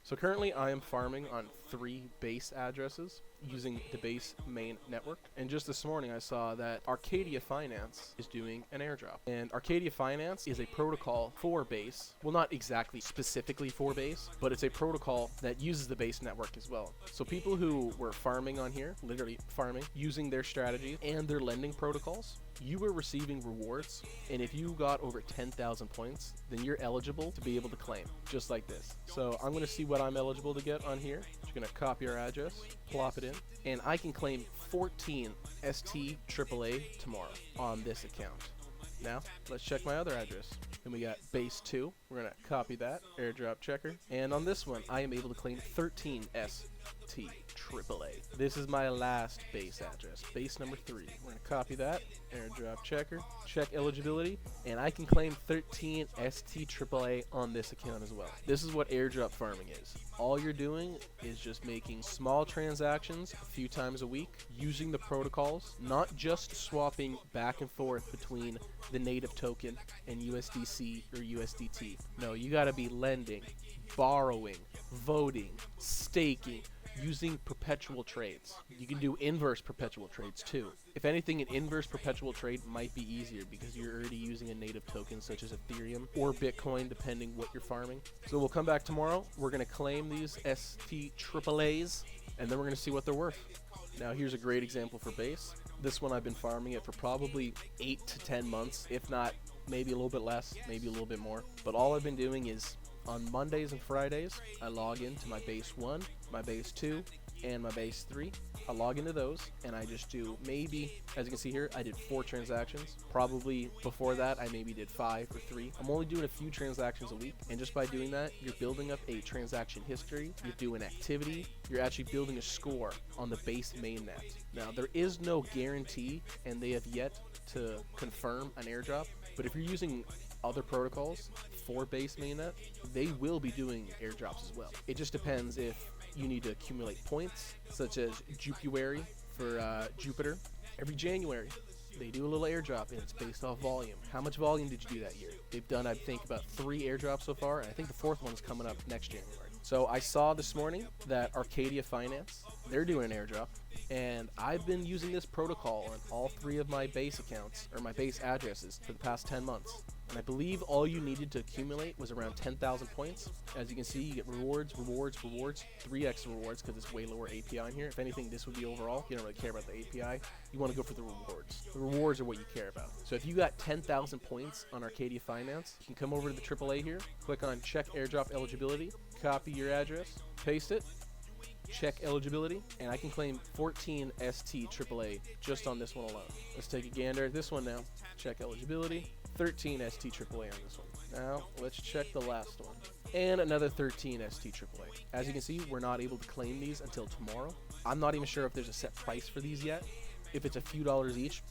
So currently I am farming on 3 base addresses using the base main network. And just this morning I saw that Arcadia Finance is doing an airdrop. And Arcadia Finance is a protocol for base. Well, not exactly specifically for base, but it's a protocol that uses the base network as well. So people who were farming on here, literally farming, using their strategy and their lending protocols, you were receiving rewards, and if you got over 10,000 points, then you're eligible to be able to claim, just like this. So I'm going to see what I'm eligible to get on here. Just going to copy our address, plop it in, and I can claim 14 ST AAA tomorrow on this account. Now, let's check my other address. Then we got base 2. We're going to copy that, airdrop checker. And on this one, I am able to claim 13 ST AAA. This is my last base address, base number 3. We're going to copy that, airdrop checker, check eligibility, and I can claim 13 ST AAA on this account as well. This is what airdrop farming is. All you're doing is just making small transactions a few times a week using the protocols, not just swapping back and forth between the native token and USDC or USDT. No, you gotta be lending, borrowing, voting, staking, using perpetual trades. You can do inverse perpetual trades too. If anything, an inverse perpetual trade might be easier because you're already using a native token such as Ethereum or Bitcoin, depending what you're farming. So we'll come back tomorrow. We're going to claim these ST AAAs, and then we're going to see what they're worth. Now here's a great example for base. This one I've been farming it for probably 8 to 10 months, if not maybe a little bit less, maybe a little bit more. But all I've been doing is on Mondays and Fridays, I log into my base 1, my base 2, and my base 3. I log into those and I just do maybe, as you can see here, I did 4 transactions. Probably before that I maybe did 5 or 3. I'm only doing a few transactions a week, and just by doing that you're building up a transaction history, you're doing activity, you're actually building a score on the base mainnet. Now there is no guarantee and they have yet to confirm an airdrop, but if you're using other protocols for base mainnet, they will be doing airdrops as well. It just depends if you need to accumulate points, such as Jupuary for Jupiter. Every January they do a little airdrop, and it's based off volume. How much volume did you do that year? They've done, I think, about 3 airdrops so far, and I think the 4th one's coming up next January. So I saw this morning that Arcadia Finance, they're doing an airdrop, and I've been using this protocol on all 3 of my base accounts, or my base addresses, for the past 10 months. And I believe all you needed to accumulate was around 10,000 points. As you can see, you get rewards, 3x rewards, because it's way lower API in here. If anything, this would be overall. You don't really care about the API. You want to go for the rewards. The rewards are what you care about. So if you got 10,000 points on Arcadia Finance, you can come over to the AAA here, click on check airdrop eligibility, copy your address, paste it, check eligibility, and I can claim 14 ST AAA just on this one alone. Let's take a gander at this one now. Check eligibility, 13 ST AAA on this one. Now let's check the last one, and another 13 ST AAA. As you can see, we're not able to claim these until tomorrow. I'm not even sure if there's a set price for these yet. If it's a few dollars each,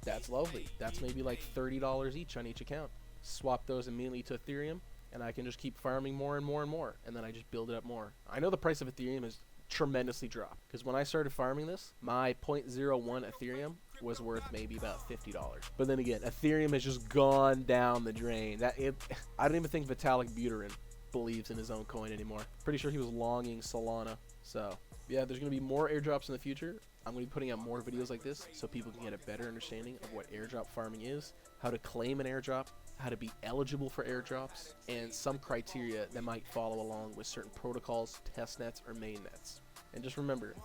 that's lovely. That's maybe like $30 each on each account. Swap those immediately to Ethereum, and I can just keep farming more and more and more, and then I just build it up more. I know the price of Ethereum is tremendously dropped, because when I started farming this, my 0.01 Ethereum was worth maybe about $50. But then again, Ethereum has just gone down the drain. I don't even think Vitalik Buterin believes in his own coin anymore. Pretty sure he was longing Solana. So yeah, there's going to be more airdrops in the future. I'm going to be putting out more videos like this so people can get a better understanding of what airdrop farming is, how to claim an airdrop, how to be eligible for airdrops, and some criteria that might follow along with certain protocols, testnets, or mainnets. And just remember,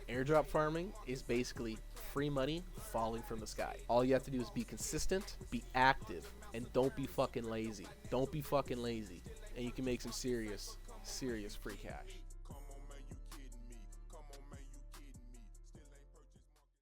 airdrop farming is basically free money falling from the sky. All you have to do is be consistent, be active, and don't be fucking lazy. Don't be fucking lazy, and you can make some serious free cash.